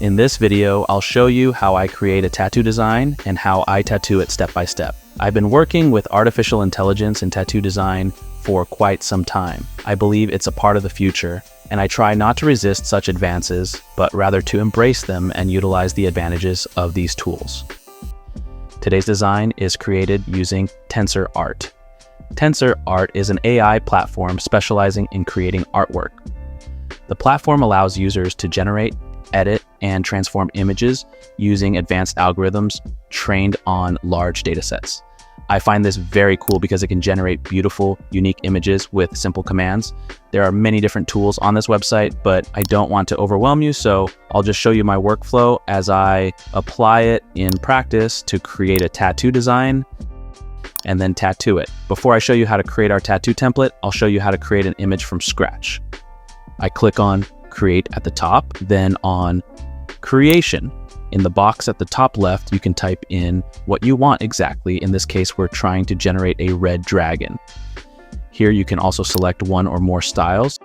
In this video, I'll show you how I create a tattoo design and how I tattoo it step by step. I've been working with artificial intelligence in tattoo design for quite some time. I believe it's a part of the future, and I try not to resist such advances, but rather to embrace them and utilize the advantages of these tools. Today's design is created using TensorArt. TensorArt is an AI platform specializing in creating artwork. The platform allows users to generate, edit, and transform images using advanced algorithms trained on large datasets. I find this very cool because it can generate beautiful, unique images with simple commands. There are many different tools on this website, but I don't want to overwhelm you, so I'll just show you my workflow as I apply it in practice to create a tattoo design and then tattoo it. Before I show you how to create our tattoo template, I'll show you how to create an image from scratch. I click on Create at the top, then on Creation. In the box at the top left, you can type in what you want exactly. In this case, we're trying to generate a red dragon. Here you can also select one or more styles.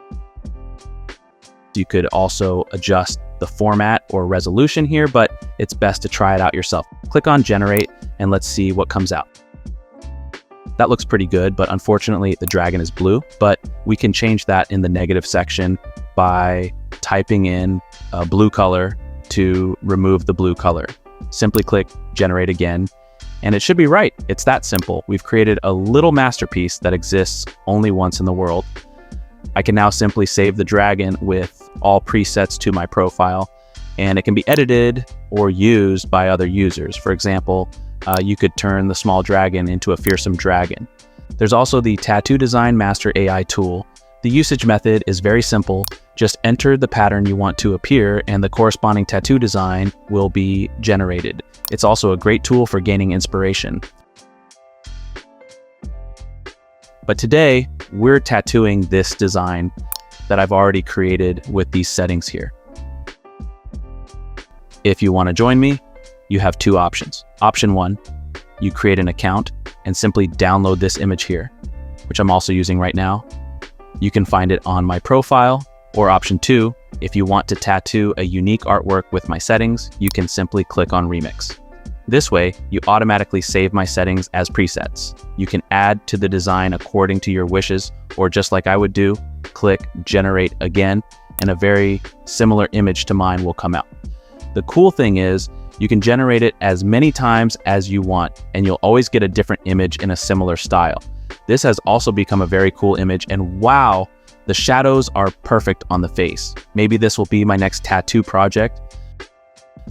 You could also adjust the format or resolution here, but it's best to try it out yourself. Click on Generate and let's see what comes out. That looks pretty good, but unfortunately the dragon is blue, but we can change that in the negative section by typing in a blue color to remove the blue color. Simply click Generate again, and it should be right. It's that simple. We've created a little masterpiece that exists only once in the world. I can now simply save the dragon with all presets to my profile, and it can be edited or used by other users. For example, you could turn the small dragon into a fearsome dragon. There's also the Tattoo Design Master AI tool. The usage method is very simple. Just enter the pattern you want to appear and the corresponding tattoo design will be generated. It's also a great tool for gaining inspiration. But today, we're tattooing this design that I've already created with these settings here. If you want to join me, you have two options. Option one, you create an account and simply download this image here, which I'm also using right now. You can find it on my profile. Or option two, if you want to tattoo a unique artwork with my settings, you can simply click on Remix. This way, you automatically save my settings as presets. You can add to the design according to your wishes, or just like I would do, click Generate again, and a very similar image to mine will come out. The cool thing is, you can generate it as many times as you want, and you'll always get a different image in a similar style. This has also become a very cool image, and wow, the shadows are perfect on the face. Maybe this will be my next tattoo project.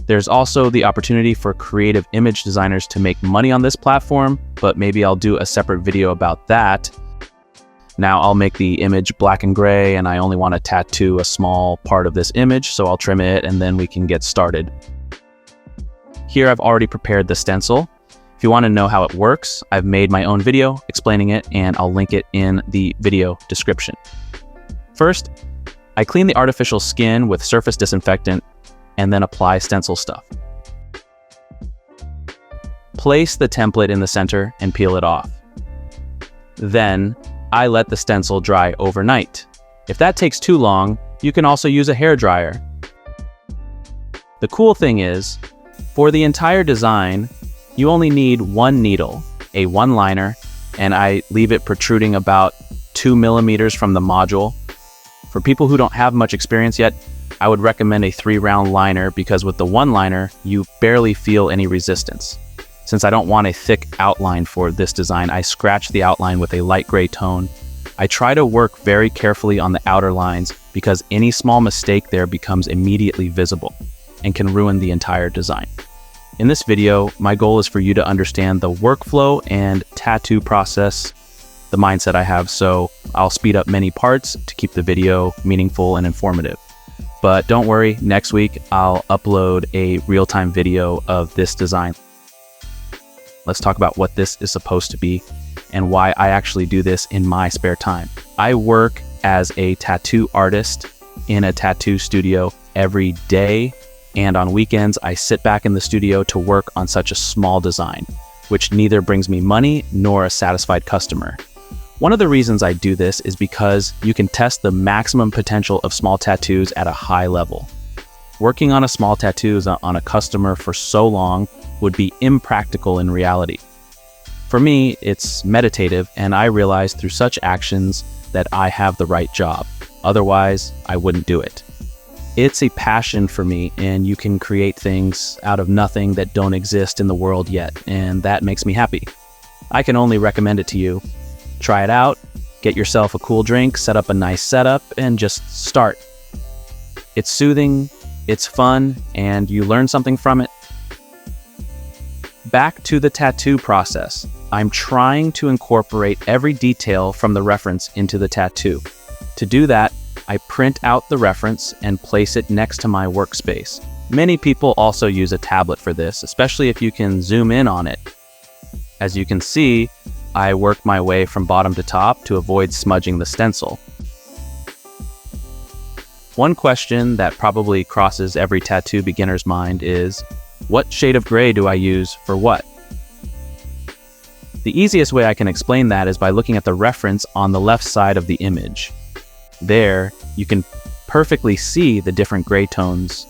There's also the opportunity for creative image designers to make money on this platform, but maybe I'll do a separate video about that. Now I'll make the image black and gray, and I only want to tattoo a small part of this image, so I'll trim it and then we can get started. Here I've already prepared the stencil. If you want to know how it works, I've made my own video explaining it, and I'll link it in the video description. First, I clean the artificial skin with surface disinfectant and then apply stencil stuff. Place the template in the center and peel it off. Then, I let the stencil dry overnight. If that takes too long, you can also use a hairdryer. The cool thing is, for the entire design, you only need one needle, a one-liner, and I leave it protruding about 2 millimeters from the module. For people who don't have much experience yet, I would recommend a 3-round liner because with the one-liner, you barely feel any resistance. Since I don't want a thick outline for this design, I scratch the outline with a light gray tone. I try to work very carefully on the outer lines because any small mistake there becomes immediately visible and can ruin the entire design. In this video, my goal is for you to understand the workflow and tattoo process, the mindset I have, so I'll speed up many parts to keep the video meaningful and informative. But don't worry, next week I'll upload a real-time video of this design. Let's talk about what this is supposed to be and why I actually do this in my spare time. I work as a tattoo artist in a tattoo studio every day, and on weekends I sit back in the studio to work on such a small design, which neither brings me money nor a satisfied customer. One of the reasons I do this is because you can test the maximum potential of small tattoos at a high level. Working on a small tattoo on a customer for so long would be impractical in reality. For me, it's meditative, and I realize through such actions that I have the right job. Otherwise, I wouldn't do it. It's a passion for me, and you can create things out of nothing that don't exist in the world yet, and that makes me happy. I can only recommend it to you. Try it out, get yourself a cool drink, set up a nice setup, and just start. It's soothing, it's fun, and you learn something from it. Back to the tattoo process. I'm trying to incorporate every detail from the reference into the tattoo. To do that, I print out the reference and place it next to my workspace. Many people also use a tablet for this, especially if you can zoom in on it. As you can see, I work my way from bottom to top to avoid smudging the stencil. One question that probably crosses every tattoo beginner's mind is, what shade of gray do I use for what? The easiest way I can explain that is by looking at the reference on the left side of the image. There, you can perfectly see the different gray tones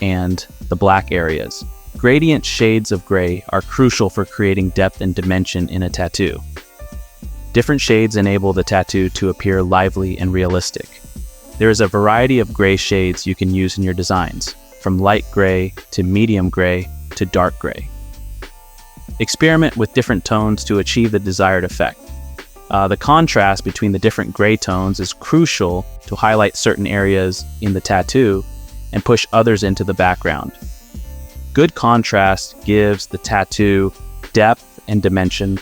and the black areas. Gradient shades of gray are crucial for creating depth and dimension in a tattoo. Different shades enable the tattoo to appear lively and realistic. There is a variety of gray shades you can use in your designs, from light gray to medium gray to dark gray. Experiment with different tones to achieve the desired effect. The contrast between the different gray tones is crucial to highlight certain areas in the tattoo and push others into the background. Good contrast gives the tattoo depth and dimension.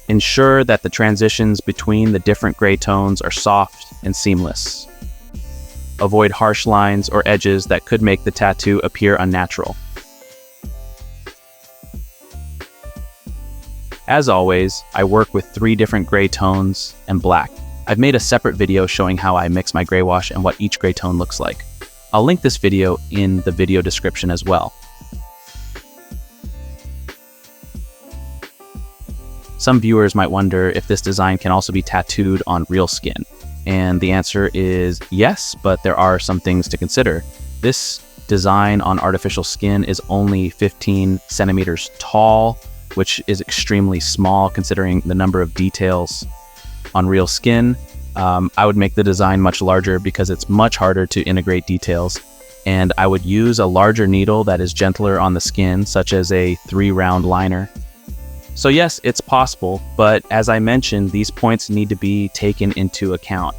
Ensure that the transitions between the different gray tones are soft and seamless. Avoid harsh lines or edges that could make the tattoo appear unnatural. As always, I work with 3 different gray tones and black. I've made a separate video showing how I mix my gray wash and what each gray tone looks like. I'll link this video in the video description as well. Some viewers might wonder if this design can also be tattooed on real skin. And the answer is yes, but there are some things to consider. This design on artificial skin is only 15 centimeters tall, which is extremely small considering the number of details on real skin. I would make the design much larger because it's much harder to integrate details. And I would use a larger needle that is gentler on the skin, such as a 3-round liner. So yes, it's possible, but as I mentioned, these points need to be taken into account.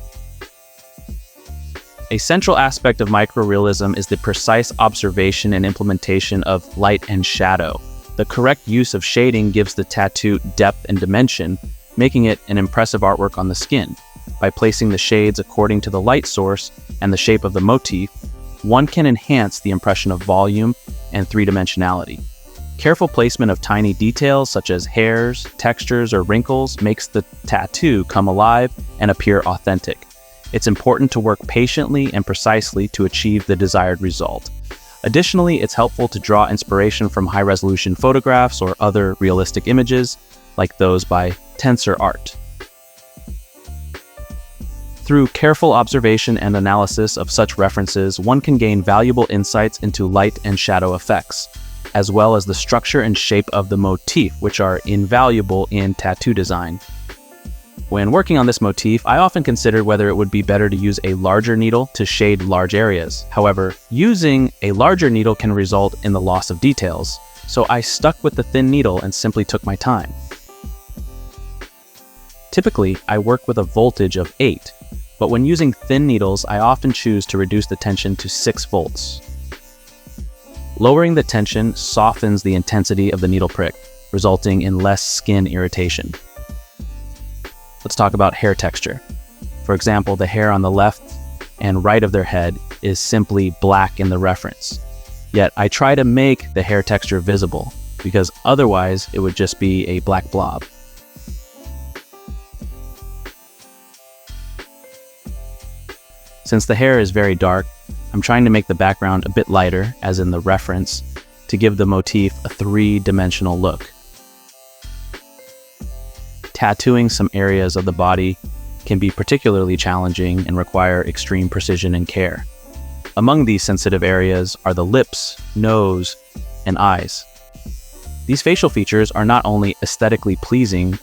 A central aspect of microrealism is the precise observation and implementation of light and shadow. The correct use of shading gives the tattoo depth and dimension, making it an impressive artwork on the skin. By placing the shades according to the light source and the shape of the motif, one can enhance the impression of volume and 3-dimensionality. Careful placement of tiny details such as hairs, textures, or wrinkles makes the tattoo come alive and appear authentic. It's important to work patiently and precisely to achieve the desired result. Additionally, it's helpful to draw inspiration from high-resolution photographs or other realistic images, like those by Tensor Art. Through careful observation and analysis of such references, one can gain valuable insights into light and shadow effects, as well as the structure and shape of the motif, which are invaluable in tattoo design. When working on this motif, I often considered whether it would be better to use a larger needle to shade large areas. However, using a larger needle can result in the loss of details, so I stuck with the thin needle and simply took my time. Typically, I work with a voltage of 8, but when using thin needles, I often choose to reduce the tension to 6 volts. Lowering the tension softens the intensity of the needle prick, resulting in less skin irritation. Let's talk about hair texture. For example, the hair on the left and right of their head is simply black in the reference. Yet I try to make the hair texture visible, because otherwise it would just be a black blob. Since the hair is very dark, I'm trying to make the background a bit lighter, as in the reference, to give the motif a 3-dimensional look. Tattooing some areas of the body can be particularly challenging and require extreme precision and care. Among these sensitive areas are the lips, nose, and eyes. These facial features are not only aesthetically pleasing,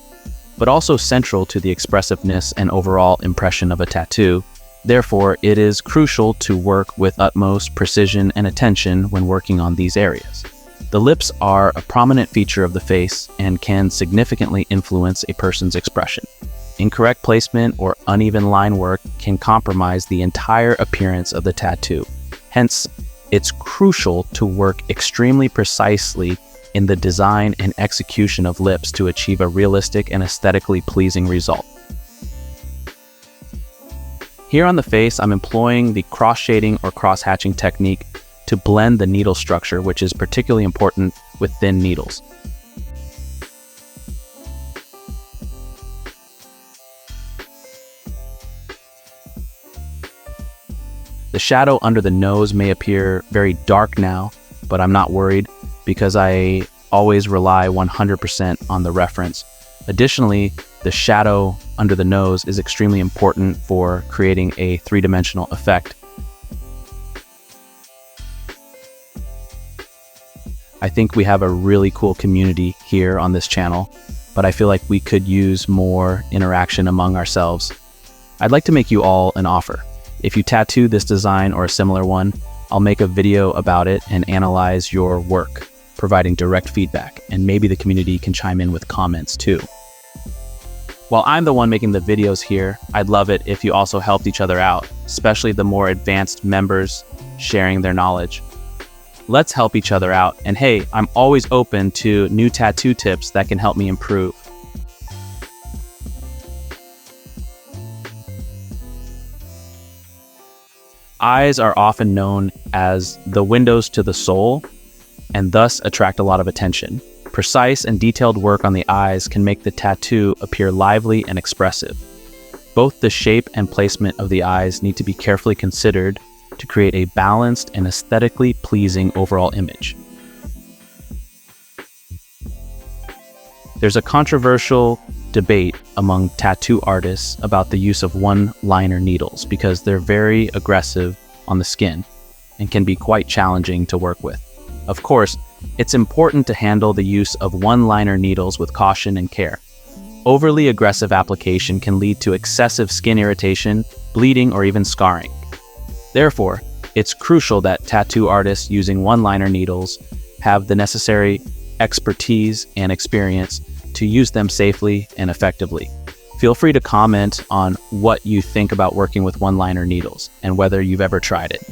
but also central to the expressiveness and overall impression of a tattoo. Therefore, it is crucial to work with utmost precision and attention when working on these areas. The lips are a prominent feature of the face and can significantly influence a person's expression. Incorrect placement or uneven line work can compromise the entire appearance of the tattoo. Hence, it's crucial to work extremely precisely in the design and execution of lips to achieve a realistic and aesthetically pleasing result. Here on the face, I'm employing the cross-shading or cross-hatching technique to blend the needle structure, which is particularly important with thin needles. The shadow under the nose may appear very dark now, but I'm not worried because I always rely 100% on the reference. Additionally, the shadow under the nose is extremely important for creating a three-dimensional effect. I think we have a really cool community here on this channel, but I feel like we could use more interaction among ourselves. I'd like to make you all an offer. If you tattoo this design or a similar one, I'll make a video about it and analyze your work, providing direct feedback, and maybe the community can chime in with comments too. While I'm the one making the videos here, I'd love it if you also helped each other out, especially the more advanced members sharing their knowledge. Let's help each other out, and hey, I'm always open to new tattoo tips that can help me improve. Eyes are often known as the windows to the soul, and thus attract a lot of attention. Precise and detailed work on the eyes can make the tattoo appear lively and expressive. Both the shape and placement of the eyes need to be carefully considered to create a balanced and aesthetically pleasing overall image. There's a controversial debate among tattoo artists about the use of one-liner needles because they're very aggressive on the skin and can be quite challenging to work with. Of course, it's important to handle the use of one-liner needles with caution and care. Overly aggressive application can lead to excessive skin irritation, bleeding, or even scarring. Therefore, it's crucial that tattoo artists using one-liner needles have the necessary expertise and experience to use them safely and effectively. Feel free to comment on what you think about working with one-liner needles and whether you've ever tried it.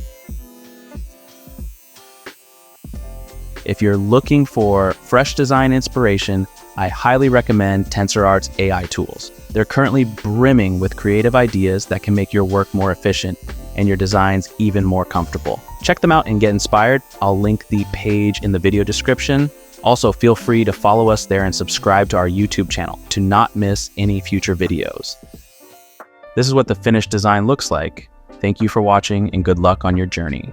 If you're looking for fresh design inspiration, I highly recommend TensorArt's AI tools. They're currently brimming with creative ideas that can make your work more efficient and your designs even more comfortable. Check them out and get inspired. I'll link the page in the video description. Also, feel free to follow us there and subscribe to our YouTube channel to not miss any future videos. This is what the finished design looks like. Thank you for watching and good luck on your journey.